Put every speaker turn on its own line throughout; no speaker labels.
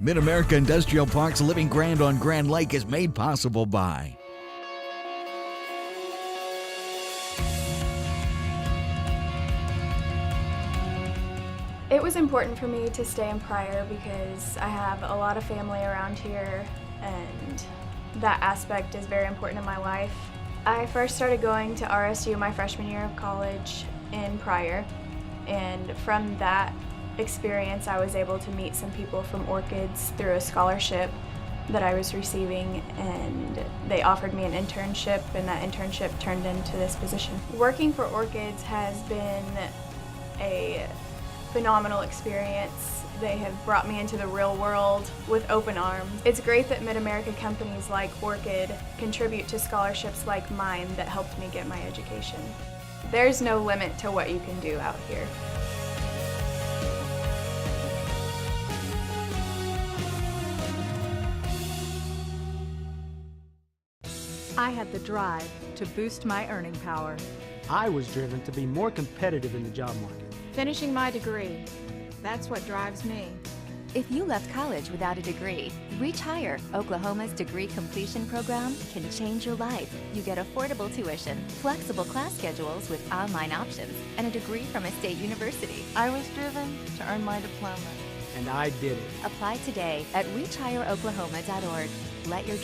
Mid-America Industrial Park's Living Grand on Grand Lake is made possible by
It was important for me to stay in Pryor because I have a lot of family around here and that aspect is very important in my life. I first started going to RSU my freshman year of college in Pryor, and from that experience I was able to meet some people from Orchids through a scholarship that I was receiving, and they offered me an internship, and that internship turned into this position. Working for Orchids has been a phenomenal experience. They have brought me into the real world with open arms. It's great that Mid-America companies like Orchid contribute to scholarships like mine that helped me get my education. There's no limit to what you can do out here.
I had the drive to boost my earning power.
I was driven to be more competitive in the job market.
Finishing my degree, that's what drives me.
If you left college without a degree, Reach Higher, Oklahoma's degree completion program, can change your life. You get affordable tuition, flexible class schedules with online options, and a degree from a state university.
I was driven to earn my diploma.
And I did it.
Apply today at reachhigheroklahoma.org. Let your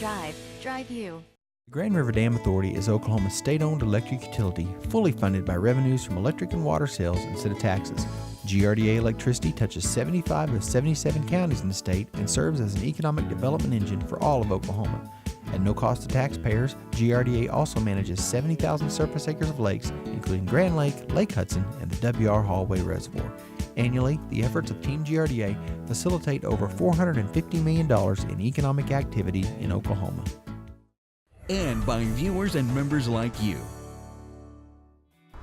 drive you.
The Grand River Dam Authority is Oklahoma's state-owned electric utility, fully funded by revenues from electric and water sales instead of taxes. GRDA electricity touches 75 of 77 counties in the state and serves as an economic development engine for all of Oklahoma. At no cost to taxpayers, GRDA also manages 70,000 surface acres of lakes, including Grand Lake, Lake Hudson, and the W.R. Hallway Reservoir. Annually, the efforts of Team GRDA facilitate over $450 million in economic activity in Oklahoma.
and by viewers and members like you.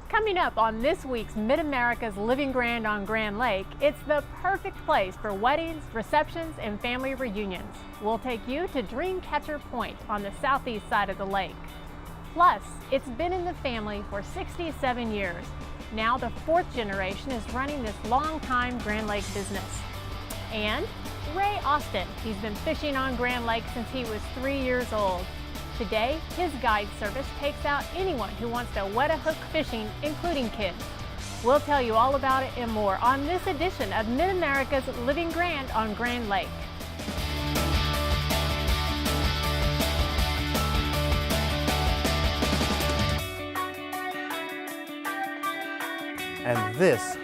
Coming up on this week's Mid-America's Living Grand on Grand Lake, it's the perfect place for weddings, receptions, and family reunions. We'll take you to Dreamcatcher Point on the southeast side of the lake. Plus, it's been in the family for 67 years. Now the fourth generation is running this long-time Grand Lake business. And Ray Austin, he's been fishing on Grand Lake since he was 3 years old. Today, his guide service takes out anyone who wants to wet a hook fishing, including kids. We'll tell you all about it and more on this edition of Mid-America's Living Grand on Grand Lake.
And this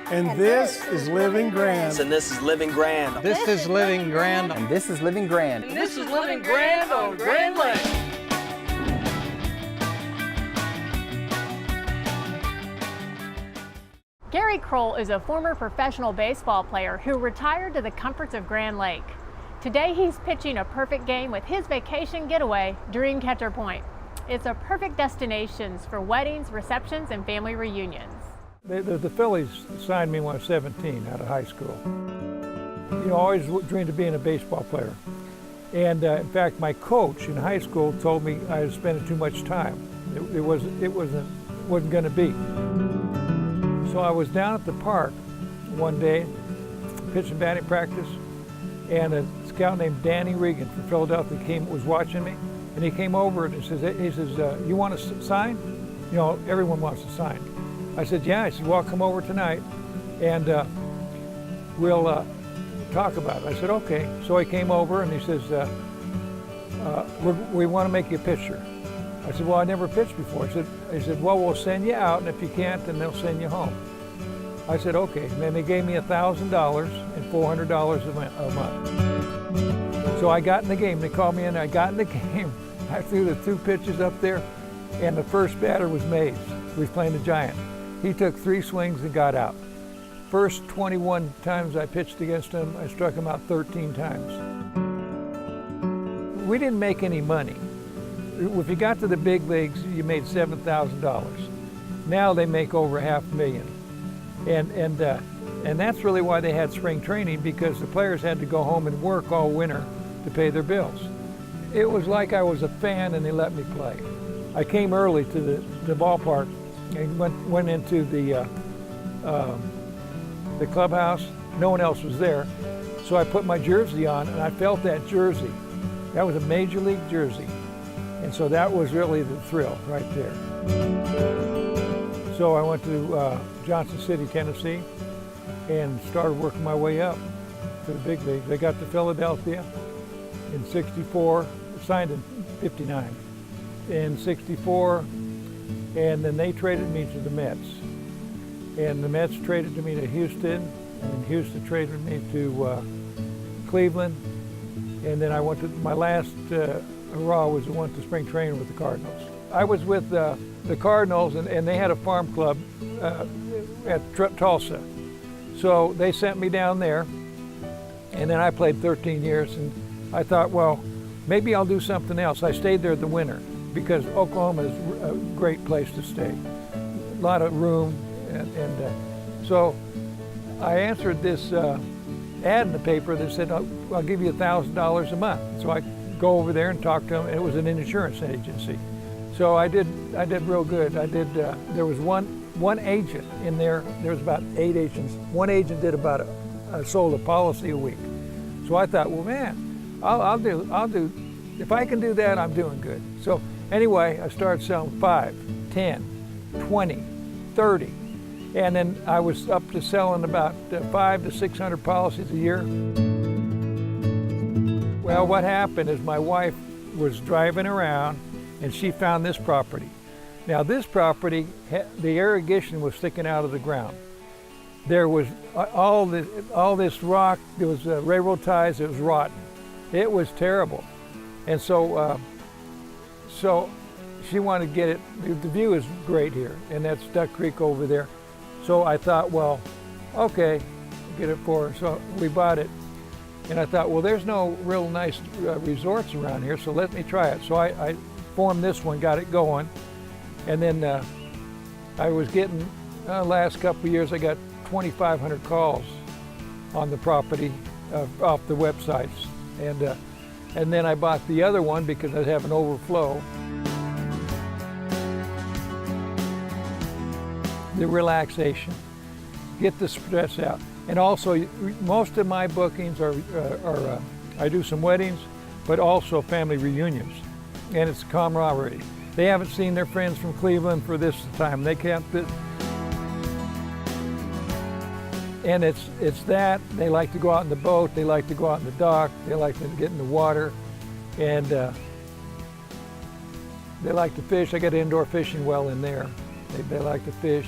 is Living Grand.
And this is Living Grand.
This is Living Grand.
And this is Living Grand.
And this is Living Grand on Grand Lake.
Gary Kroll is a former professional baseball player who retired to the comforts of Grand Lake. Today he's pitching a perfect game with his vacation getaway, Dreamcatcher Point. It's a perfect destination for weddings, receptions, and family reunions.
The Phillies signed me when I was 17 out of high school. You know, I always dreamed of being a baseball player. And in fact, my coach in high school told me I was spending too much time. It wasn't going to be. So I was down at the park one day, pitching batting practice, and a scout named Danny Regan from Philadelphia was watching me, and he came over and he says, you want to sign? You know, everyone wants to sign. I said, yeah. I said, well, I'll come over tonight, and we'll talk about it. I said, okay. So he came over and he says, we want to make you a pitcher. I said, well, I never pitched before. He said, well, we'll send you out, and if you can't, then they'll send you home. I said, okay. And then they gave me $1,000 and $400 a month. So I got in the game. They called me in. I got in the game. I threw the 2 pitches up there, and the first batter was Mays. We was playing the Giant. He took 3 swings and got out. First 21 times I pitched against him, I struck him out 13 times. We didn't make any money. If you got to the big leagues, you made $7,000. Now they make over $500,000. And that's really why they had spring training, because the players had to go home and work all winter to pay their bills. It was like I was a fan and they let me play. I came early to the ballpark and went into the clubhouse. No one else was there. So I put my jersey on and I felt that jersey. That was a major league jersey. And so that was really the thrill right there. So I went to Johnson City, Tennessee, and started working my way up to the big leagues. I got to Philadelphia in '64, signed in '59. In '64, and then they traded me to the Mets. And the Mets traded me to Houston, and Houston traded me to Cleveland. And then I went to, my last hurrah was I went to spring training with the Cardinals. I was with the Cardinals, and they had a farm club at Tulsa. So they sent me down there, and then I played 13 years, and I thought, well, maybe I'll do something else. I stayed there the winter because Oklahoma is a great place to stay. A lot of room, and so I answered this ad in the paper that said, I'll give you $1,000 a month. So I go over there and talk to them, and it was an insurance agency. So I did real good. There was one agent in there. There was about 8 agents. One agent did about sold a policy a week. So I thought, well, man, I'll do. If I can do that, I'm doing good. So anyway, I started selling 5, 10, 20, 30, and then I was up to selling about 500 to 600 policies a year. Well, what happened is my wife was driving around, and she found this property. Now this property, the irrigation was sticking out of the ground. There was all this rock, there was railroad ties, it was rotten. It was terrible. And so she wanted to get it, the view is great here, and that's Duck Creek over there. So I thought, well, okay, get it for her. So we bought it. And I thought, well, there's no real nice resorts around here, so let me try it. So I formed this one, got it going. And then I was getting, last couple of years, I got 2,500 calls on the property off the websites. And then I bought the other one because I have an overflow. The relaxation, get the stress out. And also, most of my bookings are I do some weddings, but also family reunions. And it's camaraderie. They haven't seen their friends from Cleveland for this time. They can't. And it's that. They like to go out in the boat. They like to go out in the dock. They like to get in the water. And they like to fish. I got an indoor fishing well in there. They like to fish.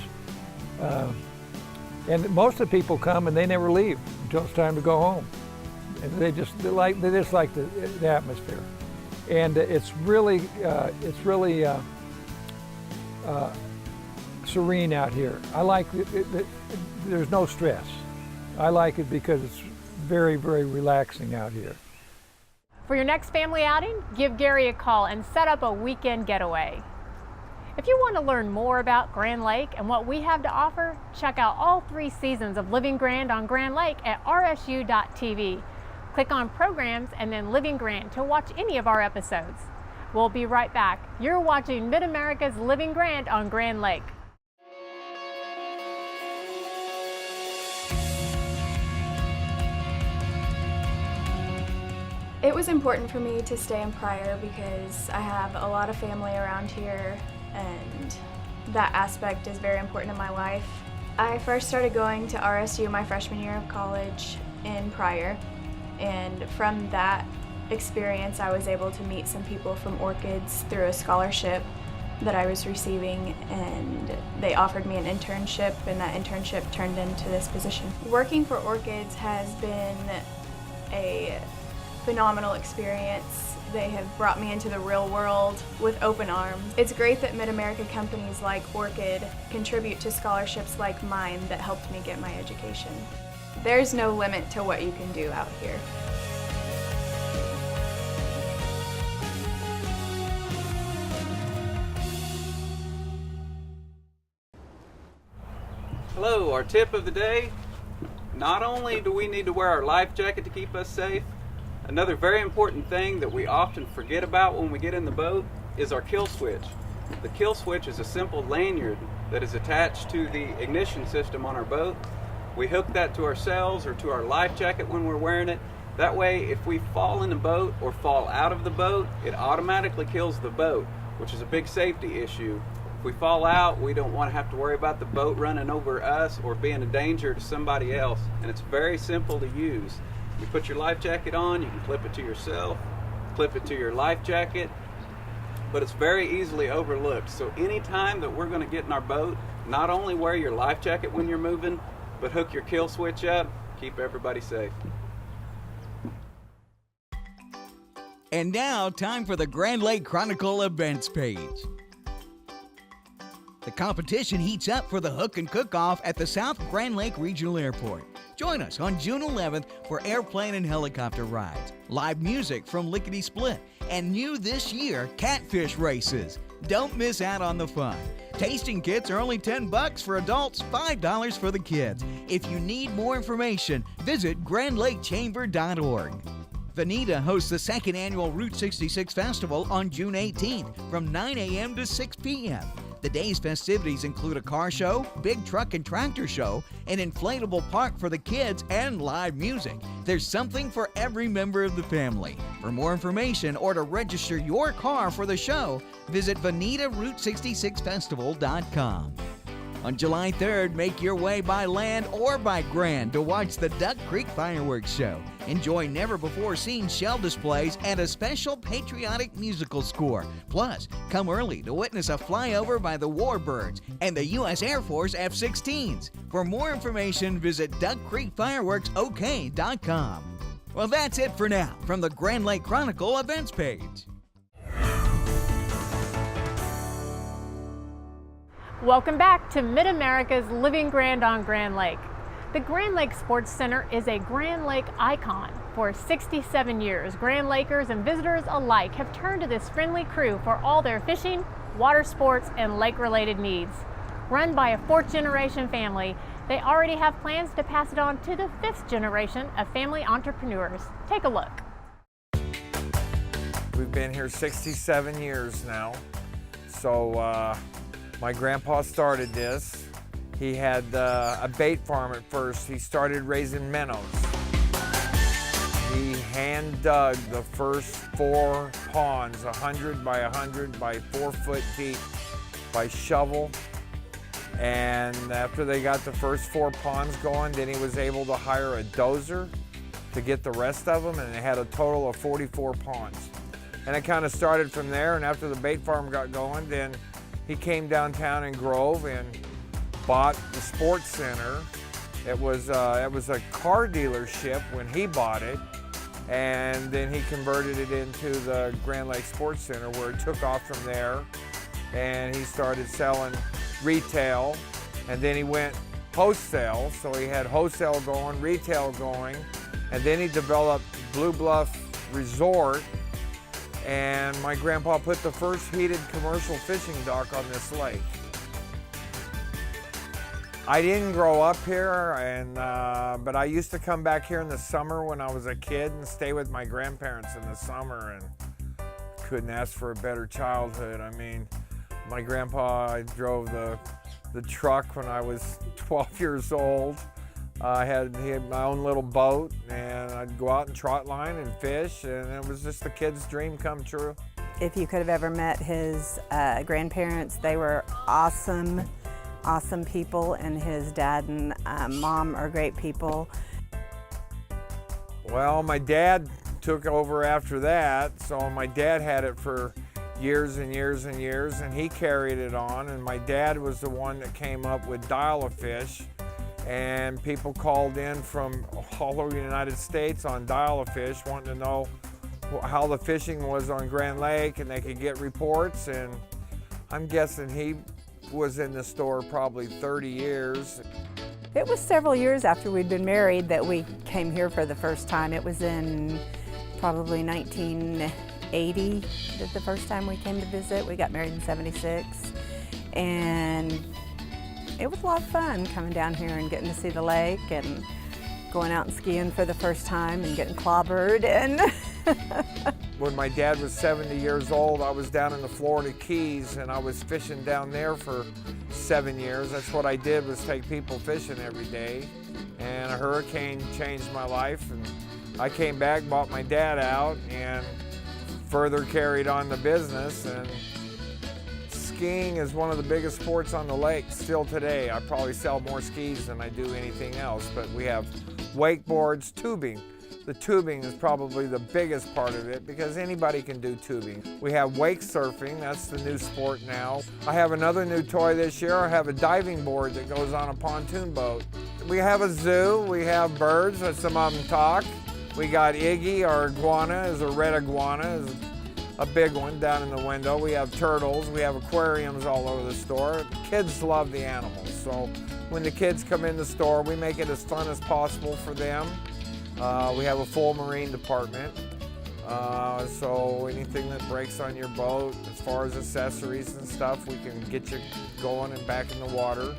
And most of the people come and they never leave until it's time to go home. And they just like the atmosphere. And it's really serene out here. I like it, there's no stress. I like it because it's very, very relaxing out here.
For your next family outing, give Gary a call and set up a weekend getaway. If you want to learn more about Grand Lake and what we have to offer, check out all 3 seasons of Living Grand on Grand Lake at rsu.tv. Click on Programs and then Living Grand to watch any of our episodes. We'll be right back. You're watching Mid-America's Living Grand on Grand Lake.
It was important for me to stay in Pryor because I have a lot of family around here, and that aspect is very important in my life. I first started going to RSU my freshman year of college in Pryor, and from that experience I was able to meet some people from Orchids through a scholarship that I was receiving, and they offered me an internship, and that internship turned into this position. Working for Orchids has been a phenomenal experience. They have brought me into the real world with open arms. It's great that Mid-America companies like Orchid contribute to scholarships like mine that helped me get my education. There's no limit to what you can do out here.
Hello, our tip of the day. Not only do we need to wear our life jacket to keep us safe, another very important thing that we often forget about when we get in the boat is our kill switch. The kill switch is a simple lanyard that is attached to the ignition system on our boat. We hook that to ourselves or to our life jacket when we're wearing it. That way, if we fall in the boat or fall out of the boat, it automatically kills the boat, which is a big safety issue. If we fall out, we don't want to have to worry about the boat running over us or being a danger to somebody else. And it's very simple to use. You put your life jacket on, you can clip it to yourself, clip it to your life jacket, but it's very easily overlooked. So anytime that we're going to get in our boat, not only wear your life jacket when you're moving, but hook your kill switch up, keep everybody safe.
And now, time for the Grand Lake Chronicle events page. The competition heats up for the Hook and Cook-Off at the South Grand Lake Regional Airport. Join us on June 11th for airplane and helicopter rides, live music from Lickety Split, and new this year, catfish races. Don't miss out on the fun. Tasting kits are only $10 for adults, $5 for the kids. If you need more information, visit grandlakechamber.org. Veneta hosts the second annual Route 66 Festival on June 18th from 9 a.m. to 6 p.m. The day's festivities include a car show, big truck and tractor show, an inflatable park for the kids, and live music. There's something for every member of the family. For more information or to register your car for the show, visit VenetaRoute66Festival.com. On July 3rd, make your way by land or by Grand to watch the Duck Creek Fireworks Show. Enjoy never-before-seen shell displays and a special patriotic musical score. Plus, come early to witness a flyover by the Warbirds and the U.S. Air Force F-16s. For more information, visit DuckCreekFireworksOK.com. Well, that's it for now from the Grand Lake Chronicle events page.
Welcome back to Mid-America's Living Grand on Grand Lake. The Grand Lake Sports Center is a Grand Lake icon. For 67 years, Grand Lakers and visitors alike have turned to this friendly crew for all their fishing, water sports, and lake-related needs. Run by a fourth-generation family, they already have plans to pass it on to the fifth generation of family entrepreneurs. Take a look.
We've been here 67 years now, so my grandpa started this. He had a bait farm at first. He started raising minnows. He hand dug the first 4 ponds, 100 by 100 by 4 foot deep by shovel. And after they got the first 4 ponds going, then he was able to hire a dozer to get the rest of them, and they had a total of 44 ponds. And it kind of started from there, and after the bait farm got going, then he came downtown in Grove and bought the sports center. It was a car dealership when he bought it, and then he converted it into the Grand Lake Sports Center, where it took off from there. And he started selling retail, and then he went wholesale. So he had wholesale going, retail going, and then he developed Blue Bluff Resort. And my grandpa put the first heated commercial fishing dock on this lake. I didn't grow up here, but I used to come back here in the summer when I was a kid and stay with my grandparents in the summer, and couldn't ask for a better childhood. I mean, my grandpa drove the truck when I was 12 years old. He had my own little boat, and I'd go out and trot line and fish, and it was just the kid's dream come true.
If you could have ever met his grandparents, they were awesome people, and his dad and mom are great people.
Well, my dad took over after that, so my dad had it for years and years and years, and he carried it on, and my dad was the one that came up with Dial-A-Fish. And people called in from all over the United States on Dial-A-Fish wanting to know how the fishing was on Grand Lake, and they could get reports. And I'm guessing he was in the store probably 30 years.
It was several years after we'd been married that we came here for the first time. It was in probably 1980 the first time we came to visit. We got married in '76. And it was a lot of fun coming down here and getting to see the lake and going out and skiing for the first time and getting clobbered. And
When my dad was 70 years old, I was down in the Florida Keys and I was fishing down there for 7 years. That's what I did, was take people fishing every day. And a hurricane changed my life, and I came back, bought my dad out, and further carried on the business. And skiing is one of the biggest sports on the lake still today. I probably sell more skis than I do anything else, but we have wakeboards, tubing. The tubing is probably the biggest part of it because anybody can do tubing. We have wake surfing, that's the new sport now. I have another new toy this year. I have a diving board that goes on a pontoon boat. We have a zoo, we have birds, some of them talk. We got Iggy, our iguana, is a red iguana, is a big one down in the window. We have turtles, we have aquariums all over the store. Kids love the animals, so when the kids come in the store, we make it as fun as possible for them. We have a full marine department, so anything that breaks on your boat, as far as accessories and stuff, we can get you going and back in the water.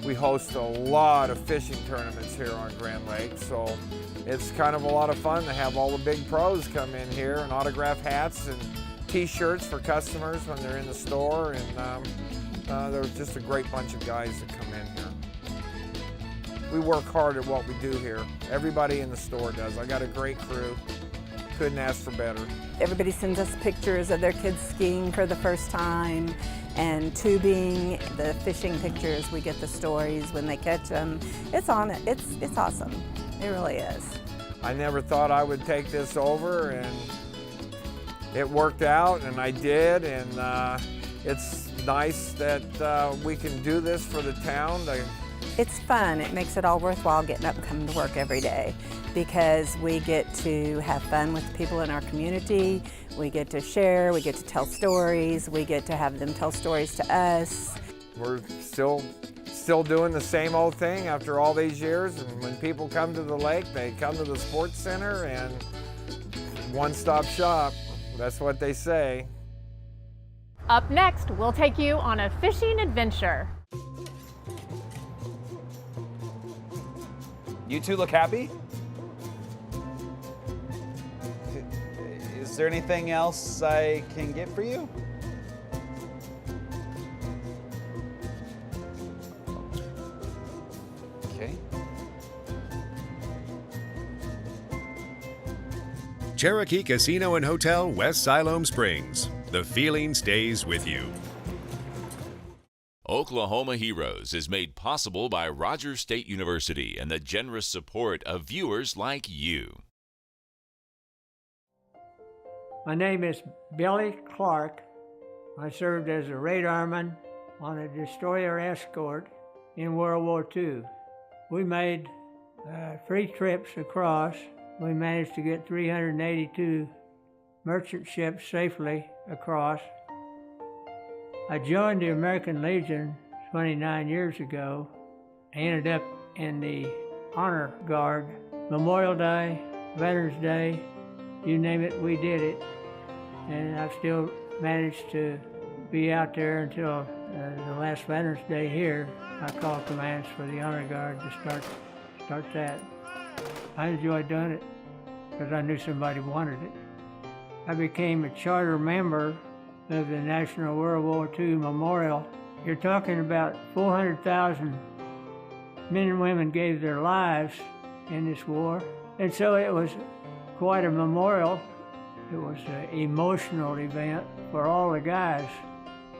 We host a lot of fishing tournaments here on Grand Lake, so it's kind of a lot of fun to have all the big pros come in here and autograph hats and t-shirts for customers when they're in the store, and there's just a great bunch of guys that come in here. We work hard at what we do here. Everybody in the store does. I got a great crew. Couldn't ask for better.
Everybody sends us pictures of their kids skiing for the first time and tubing, the fishing pictures. We get the stories when they catch them. It's awesome. It really is.
I never thought I would take this over, and it worked out, and I did, and it's nice that we can do this for the town.
It's fun. It makes it all worthwhile getting up and coming to work every day because we get to have fun with the people in our community. We get to share, we get to tell stories, we get to have them tell stories to us.
We're still doing the same old thing after all these years, and when people come to the lake, they come to the sports center and one-stop shop. That's what they say.
Up next, we'll take you on a fishing adventure.
You two look happy? Is there anything else I can get for you? Okay.
Cherokee Casino and Hotel, West Siloam Springs. The feeling stays with you.
Oklahoma Heroes is made possible by Rogers State University and the generous support of viewers like you.
My name is Billy Clark. I served as a radarman on a destroyer escort in World War II. We made 3 trips across. We managed to get 382 merchant ships safely across. I joined the American Legion 29 years ago. I ended up in the Honor Guard. Memorial Day, Veterans Day, you name it, we did it. And I've still managed to be out there until the last Veterans Day here. I called commands for the Honor Guard to start that. I enjoyed doing it because I knew somebody wanted it. I became a charter member of the National World War II Memorial. You're talking about 400,000 men and women gave their lives in this war. And so it was quite a memorial. It was an emotional event for all the guys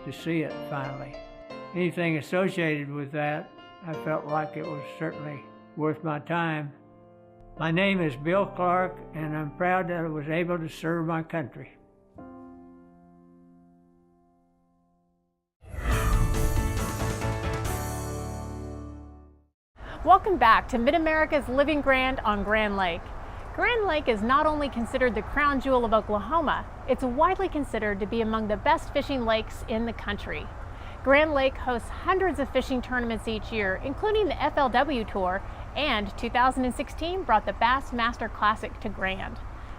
to see it finally. Anything associated with that, I felt like it was certainly worth my time. My name is Bill Clark, and I'm proud that I was able to serve my country.
Welcome back to Mid-America's Living Grand on Grand Lake. Grand Lake is not only considered the crown jewel of Oklahoma, it's widely considered to be among the best fishing lakes in the country. Grand Lake hosts hundreds of fishing tournaments each year, including the FLW Tour, and 2016 brought the Bass Master Classic to Grand.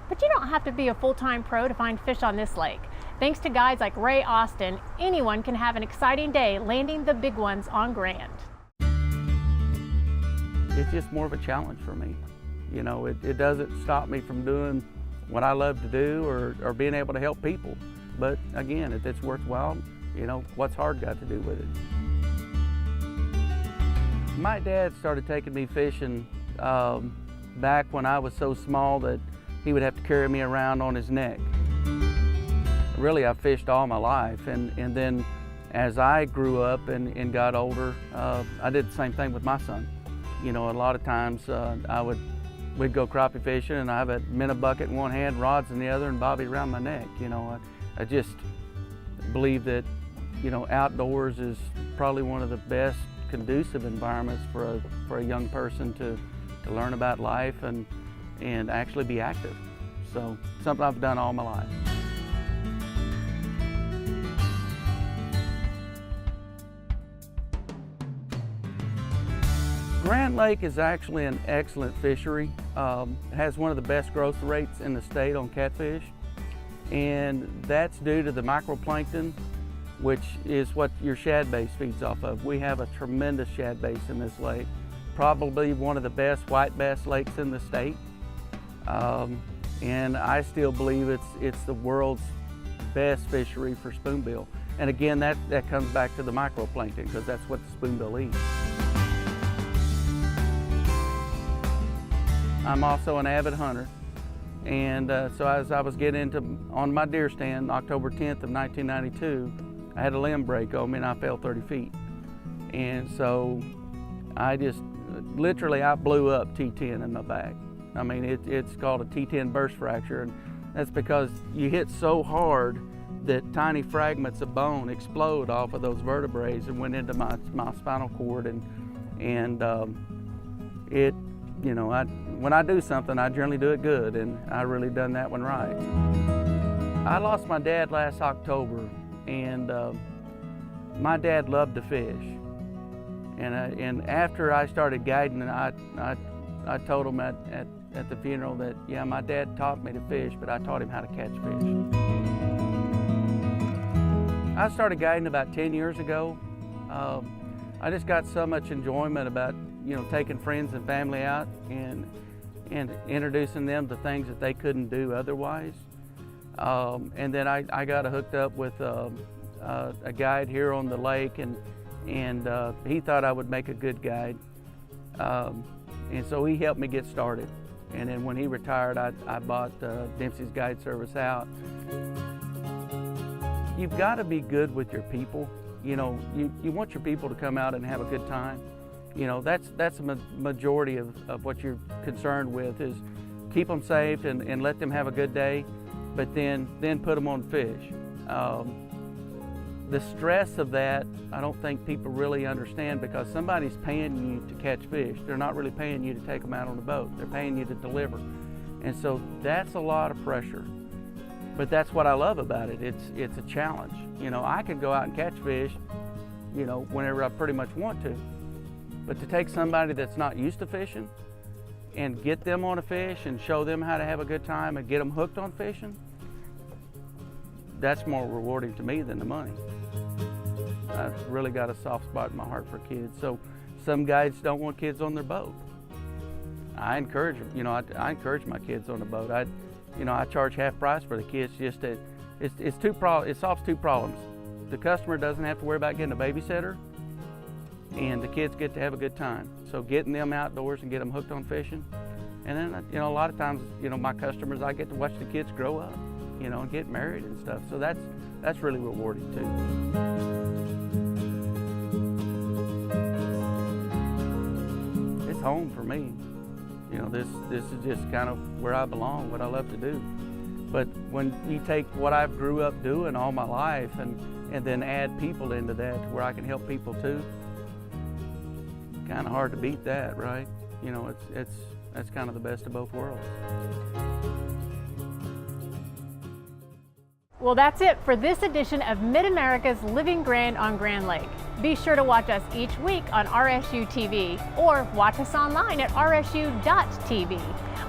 But you don't have to be a full-time pro to find fish on this lake. Thanks to guides like Ray Austin, anyone can have an exciting day landing the big ones on Grand.
It's just more of a challenge for me. You know, it doesn't stop me from doing what I love to do or being able to help people. But again, if it's worthwhile, you know, what's hard got to do with it? My dad started taking me fishing back when I was so small that he would have to carry me around on his neck. Really, I fished all my life, and then as I grew up and got older, I did the same thing with my son. You know, a lot of times we'd go crappie fishing, and I have a minnow bucket in one hand, rods in the other, and bobby around my neck. You know, I just believe that, you know, outdoors is probably one of the best conducive environments for a young person to learn about life and actually be active. So, something I've done all my life. Grand Lake is actually an excellent fishery. It has one of the best growth rates in the state on catfish, and that's due to the microplankton, which is what your shad base feeds off of. We have a tremendous shad base in this lake, probably one of the best white bass lakes in the state, and I still believe it's the world's best fishery for spoonbill. And again, that comes back to the microplankton, because that's what the spoonbill eats. I'm also an avid hunter, and so as I was getting on my deer stand, October 10th of 1992, I had a limb break on me and I fell 30 feet. And so I just, literally I blew up T10 in my back. I mean, it's called a T10 Burst Fracture, and that's because you hit so hard that tiny fragments of bone explode off of those vertebrae and went into my spinal cord, and it, you know, when I do something, I generally do it good, and I really done that one right. I lost my dad last October, and my dad loved to fish. And after I started guiding, I told him at the funeral that, yeah, my dad taught me to fish, but I taught him how to catch fish. I started guiding about 10 years ago. I just got so much enjoyment about, you know, taking friends and family out and introducing them to things that they couldn't do otherwise. And then I got hooked up with a guide here on the lake, and he thought I would make a good guide. And so he helped me get started. And then when he retired, I bought Dempsey's Guide Service out. You've got to be good with your people. You know, you want your people to come out and have a good time. You know, that's a majority of what you're concerned with, is keep them safe and let them have a good day, but then put them on fish. The stress of that, I don't think people really understand, because somebody's paying you to catch fish. They're not really paying you to take them out on the boat. They're paying you to deliver. And so that's a lot of pressure. But that's what I love about it. It's a challenge. You know, I can go out and catch fish, you know, whenever I pretty much want to. But to take somebody that's not used to fishing and get them on a fish and show them how to have a good time and get them hooked on fishing, that's more rewarding to me than the money. I've really got a soft spot in my heart for kids. So some guides don't want kids on their boat. I encourage them. You know, I encourage my kids on the boat. I charge half price for the kids, just to, it solves two problems. The customer doesn't have to worry about getting a babysitter, and the kids get to have a good time. So getting them outdoors and get them hooked on fishing. And then, you know, a lot of times, you know, my customers, I get to watch the kids grow up, you know, and get married and stuff. So that's really rewarding too. It's home for me. You know, this is just kind of where I belong, what I love to do. But when you take what I grew up doing all my life and then add people into that to where I can help people too, kind of hard to beat that, right? You know, that's kind of the best of both worlds.
Well, that's it for this edition of Mid-America's Living Grand on Grand Lake. Be sure to watch us each week on RSU TV or watch us online at rsu.tv.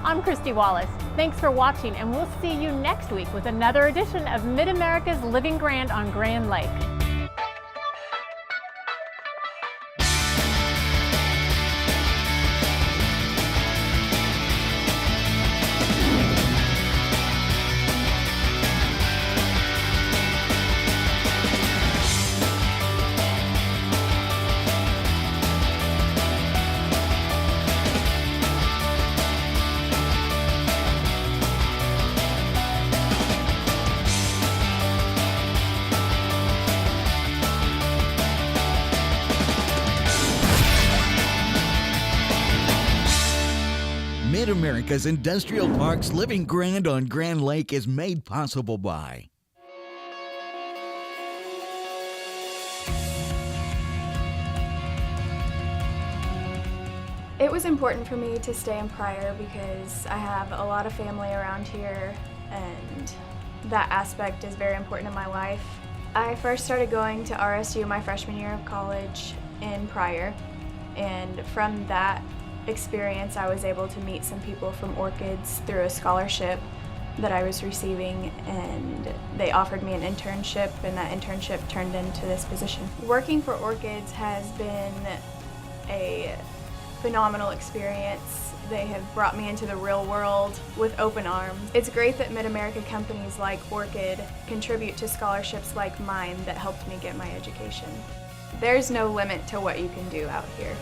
I'm Christy Wallace. Thanks for watching, and we'll see you next week with another edition of Mid-America's Living Grand on Grand Lake.
America's industrial parks, living grand on Grand Lake is made possible by
It was important for me to stay in Pryor because I have a lot of family around here, and that aspect is very important in my life. I first started going to RSU my freshman year of college in Pryor, and from that experience I was able to meet some people from Orchids through a scholarship that I was receiving, and they offered me an internship, and that internship turned into this position. Working for Orchids has been a phenomenal experience. They have brought me into the real world with open arms. It's great that Mid-America companies like Orchid contribute to scholarships like mine that helped me get my education. There's no limit to what you can do out here.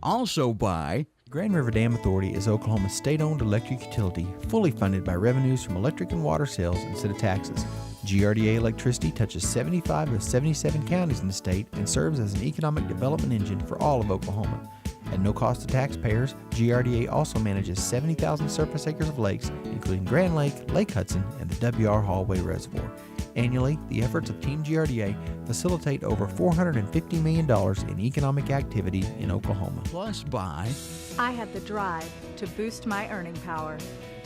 Also by
Grand River Dam Authority is Oklahoma's state-owned electric utility, fully funded by revenues from electric and water sales instead of taxes. GRDA electricity touches 75 of 77 counties in the state and serves as an economic development engine for all of Oklahoma. At no cost to taxpayers, GRDA also manages 70,000 surface acres of lakes, including Grand Lake, Lake Hudson, and the W.R. Hallway Reservoir. Annually, the efforts of Team GRDA facilitate over $450 million in economic activity in Oklahoma.
Plus by
I had the drive to boost my earning power.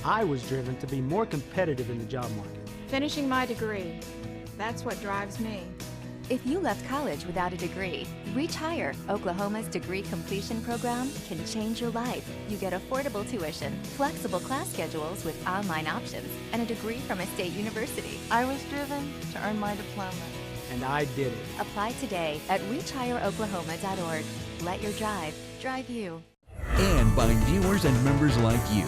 I was driven to be more competitive in the job market.
Finishing my degree, that's what drives me.
If you left college without a degree, Reach Higher, Oklahoma's degree completion program, can change your life. You get affordable tuition, flexible class schedules with online options, and a degree from a state university.
I was driven to earn my diploma.
And I did it.
Apply today at reachhigheroklahoma.org. Let your drive drive you.
and by viewers and members like you.